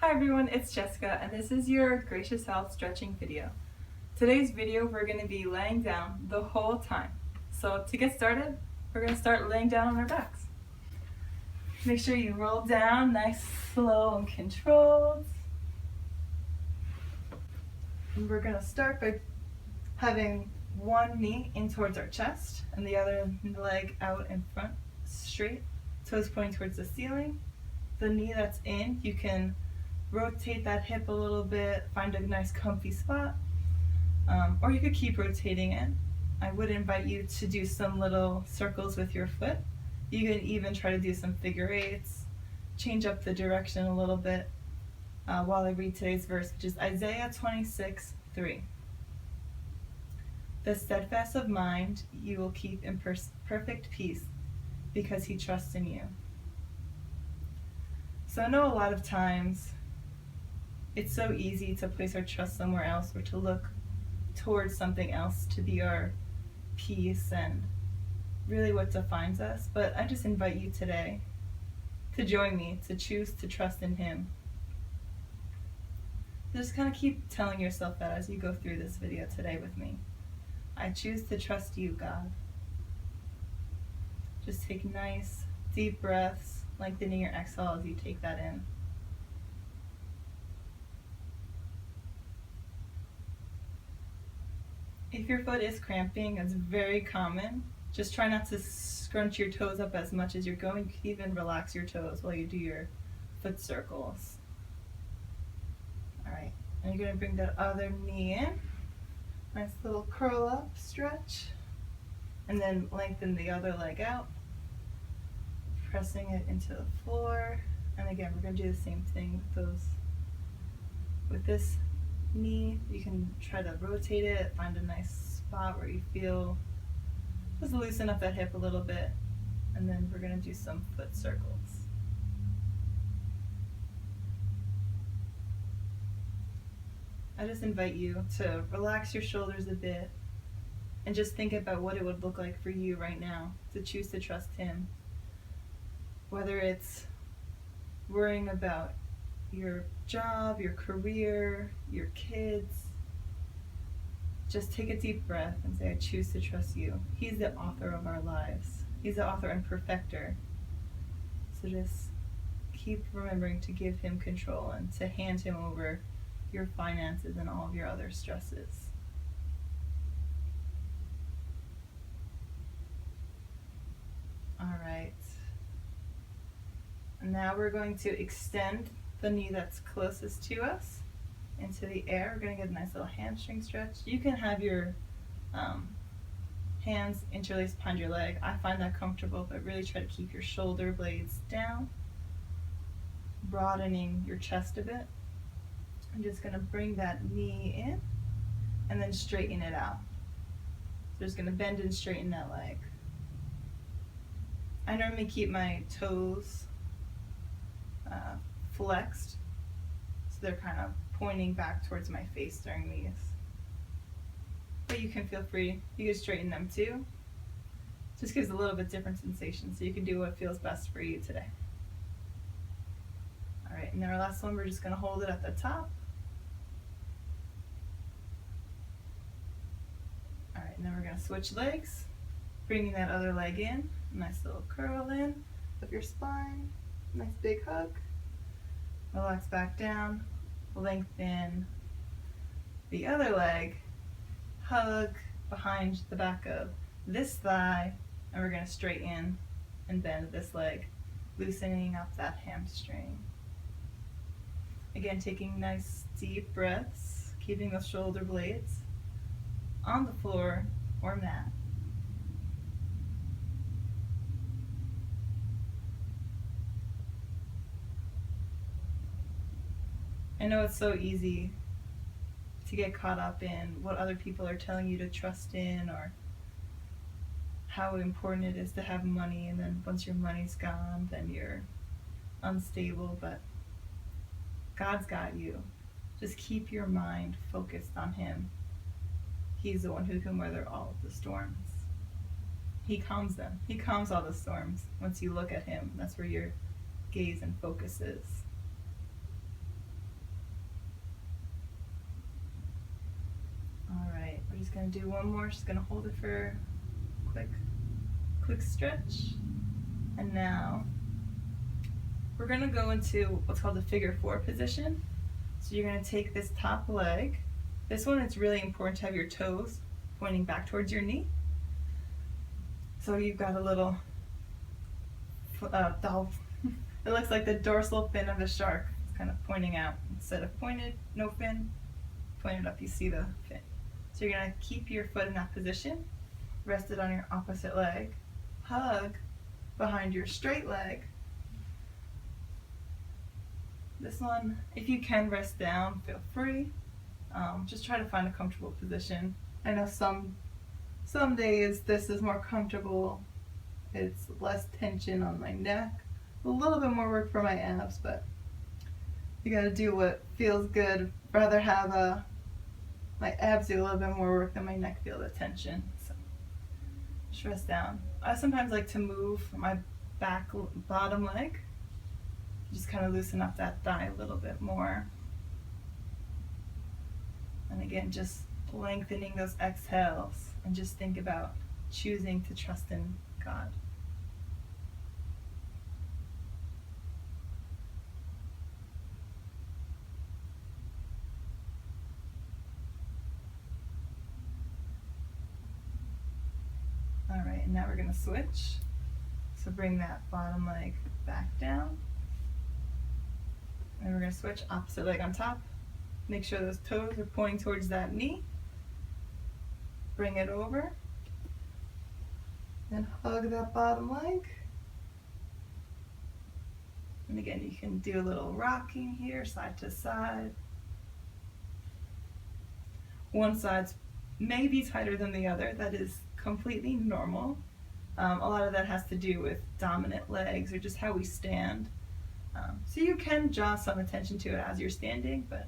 Hi everyone, it's Jessica and this is your Gracious Health stretching video. Today's video we're going to be laying down the whole time. So to get started, we're going to start laying down on our backs. Make sure you roll down nice, slow and controlled. And we're going to start by having one knee in towards our chest and the other leg out in front, straight, toes pointing towards the ceiling. The knee that's in, you can rotate that hip a little bit, find a nice comfy spot, or you could keep rotating it. I would invite you to do some little circles with your foot. You can even try to do some figure eights, change up the direction a little bit while I read today's verse, which is Isaiah 26:3. The steadfast of mind you will keep in perfect peace because he trusts in you. So I know a lot of times it's so easy to place our trust somewhere else or to look towards something else to be our peace and really what defines us. But I just invite you today to join me, to choose to trust in him. Just kind of keep telling yourself that as you go through this video today with me. I choose to trust you, God. Just take nice, deep breaths, lengthening your exhale as you take that in. If your foot is cramping, it's very common. Just try not to scrunch your toes up as much as you're going. You can even relax your toes while you do your foot circles. All right, and you're gonna bring that other knee in. Nice little curl up stretch. And then lengthen the other leg out, pressing it into the floor. And again, we're gonna do the same thing with this knee. You can try to rotate it, find a nice spot where you feel, just loosen up that hip a little bit, and then we're going to do some foot circles. I just invite you to relax your shoulders a bit and just think about what it would look like for you right now to choose to trust him. Whether it's worrying about your job, your career, your kids, just take a deep breath and say, I choose to trust you. He's the author of our lives. He's the author and perfecter. So just keep remembering to give him control and to hand him over your finances and all of your other stresses. All right. And now we're going to extend the knee that's closest to us into the air. We're going to get a nice little hamstring stretch. You can have your hands interlaced behind your leg. I find that comfortable, but really try to keep your shoulder blades down, broadening your chest a bit. I'm just going to bring that knee in and then straighten it out. So just going to bend and straighten that leg. I normally keep my toes flexed, so they're kind of pointing back towards my face during these. But you can feel free, you can straighten them too. Just gives a little bit different sensation, so you can do what feels best for you today. All right, and then our last one, we're just going to hold it at the top. All right, and then we're going to switch legs, bringing that other leg in, nice little curl in of your spine, nice big hug. Relax back down, lengthen the other leg, hug behind the back of this thigh, and we're going to straighten and bend this leg, loosening up that hamstring. Again, taking nice deep breaths, keeping those shoulder blades on the floor or mat. I know it's so easy to get caught up in what other people are telling you to trust in, or how important it is to have money, and then once your money's gone, then you're unstable. But God's got you. Just keep your mind focused on him. He's the one who can weather all of the storms. He calms them. He calms all the storms. Once you look at him, that's where your gaze and focus is. just going to do one more. Just going to hold it for a quick stretch. And now we're going to go into what's called the figure 4 position. So you're going to take this top leg. This one, it's really important to have your toes pointing back towards your knee. So you've got a little it looks like the dorsal fin of the shark. It's kind of pointing out. Instead of pointed, no fin, pointed up, you see the fin. So you're going to keep your foot in that position, rest it on your opposite leg, hug behind your straight leg. This one, if you can rest down, feel free. Just try to find a comfortable position. I know some days this is more comfortable. It's less tension on my neck, a little bit more work for my abs, but you gotta do what feels good. Rather have my abs do a little bit more work than my neck feel the tension. So just rest down. I sometimes like to move my bottom leg, just kind of loosen up that thigh a little bit more. And again, just lengthening those exhales and just think about choosing to trust in God. All right, and now we're going to switch. So bring that bottom leg back down. And we're going to switch opposite leg on top. Make sure those toes are pointing towards that knee. Bring it over. And hug that bottom leg. And again, you can do a little rocking here, side to side. One side's maybe tighter than the other. That is completely normal. A lot of that has to do with dominant legs or just how we stand. So you can draw some attention to it as you're standing, but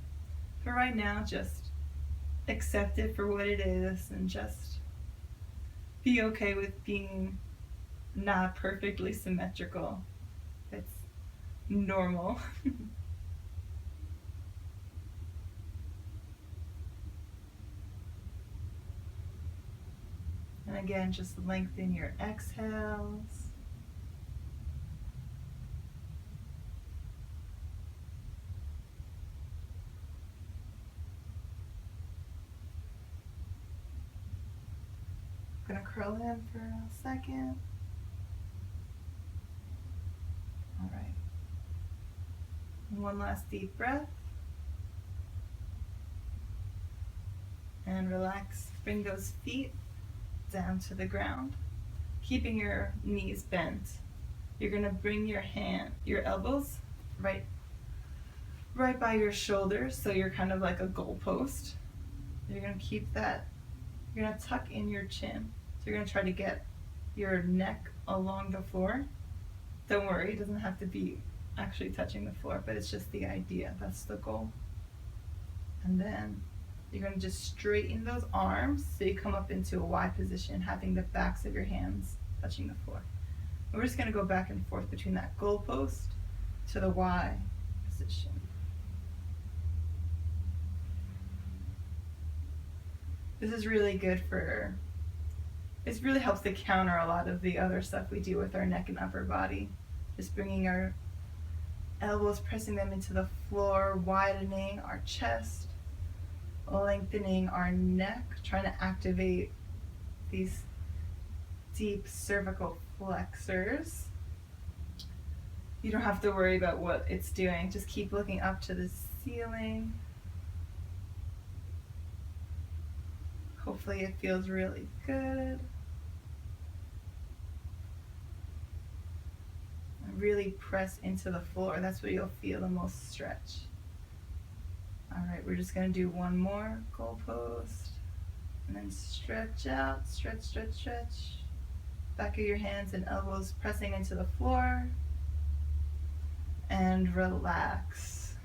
for right now, just accept it for what it is and just be okay with being not perfectly symmetrical. It's normal. And again, just lengthen your exhales. I'm gonna curl in for a second. All right. And one last deep breath. And relax. Bring those feet down to the ground, keeping your knees bent. You're gonna bring your elbows right by your shoulders, so you're kind of like a goalpost. You're gonna keep that. You're gonna tuck in your chin. So you're gonna try to get your neck along the floor. Don't worry, it doesn't have to be actually touching the floor, but it's just the idea. That's the goal. And then you're going to just straighten those arms so you come up into a Y position, having the backs of your hands touching the floor. And we're just going to go back and forth between that goalpost to the Y position. This is really good it really helps to counter a lot of the other stuff we do with our neck and upper body. Just bringing our elbows, pressing them into the floor, widening our chest, lengthening our neck, trying to activate these deep cervical flexors. You don't have to worry about what it's doing. Just keep looking up to the ceiling. Hopefully it feels really good. And really press into the floor. That's where you'll feel the most stretch. All right, we're just going to do one more goalpost. And then stretch out, stretch, stretch, stretch. Back of your hands and elbows pressing into the floor. And relax.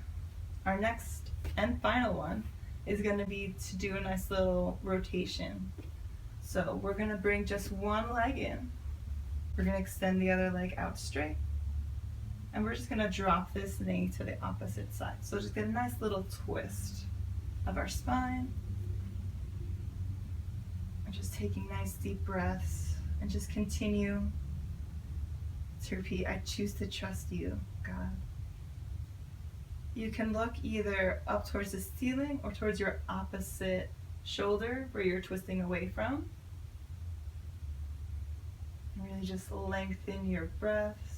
Our next and final one is going to be to do a nice little rotation. So we're going to bring just one leg in. We're going to extend the other leg out straight. And we're just going to drop this knee to the opposite side. So just get a nice little twist of our spine. And just taking nice deep breaths and just continue to repeat, I choose to trust you, God. You can look either up towards the ceiling or towards your opposite shoulder where you're twisting away from. And really just lengthen your breaths.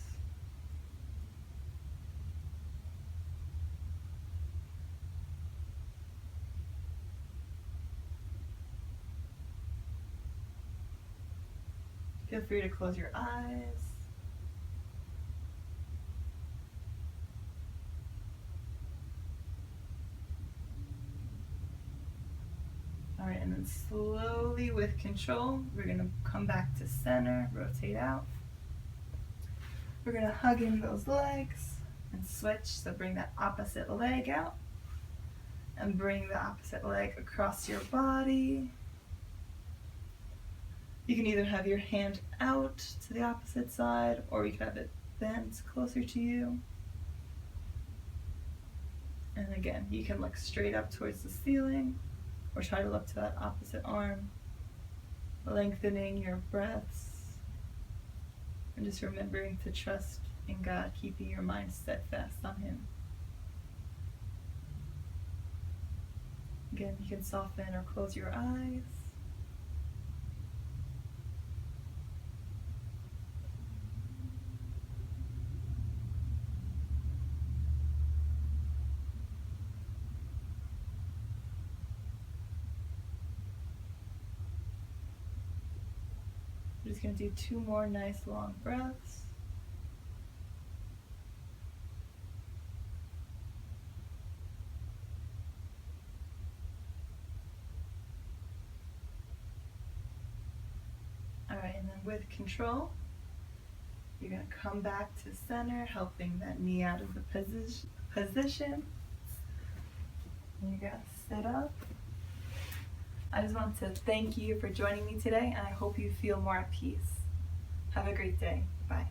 Feel free to close your eyes. All right, and then slowly with control, we're gonna come back to center, rotate out. We're gonna hug in those legs and switch, so bring that opposite leg out and bring the opposite leg across your body. You can either have your hand out to the opposite side or you can have it bent closer to you. And again, you can look straight up towards the ceiling or try to look to that opposite arm, lengthening your breaths and just remembering to trust in God, keeping your mind steadfast on Him. Again, you can soften or close your eyes. We're just going to do 2 more nice long breaths. All right, and then with control, you're going to come back to center, helping that knee out of the position. And you're going to sit up. I just want to thank you for joining me today, and I hope you feel more at peace. Have a great day. Bye.